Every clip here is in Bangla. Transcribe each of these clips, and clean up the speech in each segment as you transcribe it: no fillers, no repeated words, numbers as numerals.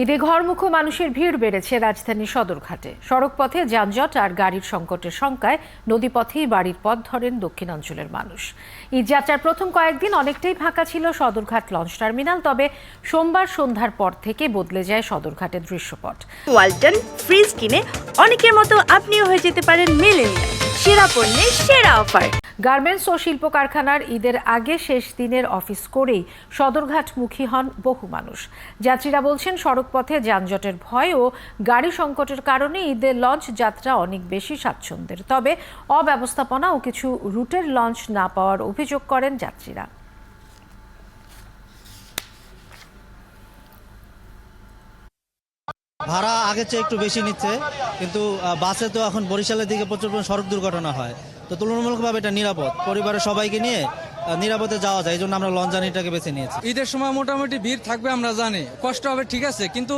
ঈদে ঘরমুখো মানুষের ভিড় বেড়েছে রাজধানীর সদরঘাটে। সড়কপথে যানজট আর গাড়ির সংকটের শঙ্কায় নদীপথেই বাড়ির পথ ধরেন দক্ষিণাঞ্চলের মানুষ। ঈদ যাত্রার প্রথম কয়েকদিন অনেকটাই ফাঁকা ছিল সদরঘাট লঞ্চ টার্মিনাল, তবে সোমবার সন্ধ্যার পর থেকে বদলে যায় সদরঘাটের দৃশ্যপট। ওয়ালটন ফ্রিজ কিনে অনেকের মতো আপনিও হয়ে যেতে পারেন মিলেনিয়াল। সেরা পণ্যের সেরা অফার। গার্মেন্টস ও শিল্প কারখানার ঈদের আগে শেষ দিনের অফিস করেই সদরঘাটমুখী হন বহু মানুষ। যাত্রীরা বলছেন সড়কপথে যানজটের ভয় ও গাড়ি সংকটের কারণে ঈদের লঞ্চ যাত্রা অনেক বেশি স্বাচ্ছন্দ্যের, তবে অব্যবস্থাপনা ও কিছু রুটের লঞ্চ না পাওয়ার অভিযোগ করেন যাত্রীরা। ভাড়া আগের চেয়ে একটু বেশি নিচ্ছে, কিন্তু বাসে তো এখন বরিশালের দিকে প্রচুর সড়ক দুর্ঘটনা হয়, তো তুলনামূলকভাবে এটা নিরাপদ, পরিবারের সবাইকে নিয়ে নিরাপদে যাওয়া যায়, এই জন্য আমরা লঞ্চ জার্নিটাকে বেছে নিয়েছি। ঈদের সময় মোটামুটি ভিড় থাকবে আমরা জানি, কষ্ট হবে ঠিক আছে, কিন্তু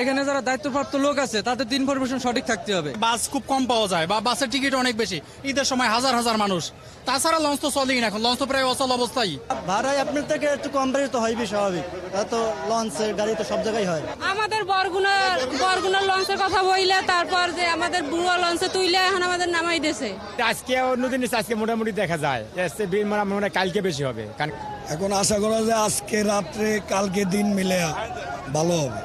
এখানে যারা দায়িত্বপ্রাপ্ত লোক আছে তাদের ইনফরমেশন সঠিক থাকতে হবে। বাস খুব কম পাওয়া যায় বা বাসের টিকিট অনেক বেশি, ঈদের সময় হাজার হাজার মানুষ, তাছাড়া লঞ্চ তো চলেই না, এখন লঞ্চ তো প্রায় অচল অবস্থায়। ভাড়ায় আপনার থেকে একটু কম বেশি তো হয়ই স্বাভাবিক, তো লঞ্চের গাড়ি তো সব জায়গায় হয়। আমাদের বরগুনার লঞ্চের কথা বইলে, তারপর যে আমাদের বুড়ো লঞ্চে তুইলে এখন আমাদের নামাই দিয়েছে। আজকে অন্যদিন আজকে মোটামুটি দেখা যায় মনে কালকে বেশি হবে। এখন আশা করা যায় আজকে রাত্রে কালকে দিন মিলে ভালো হবে।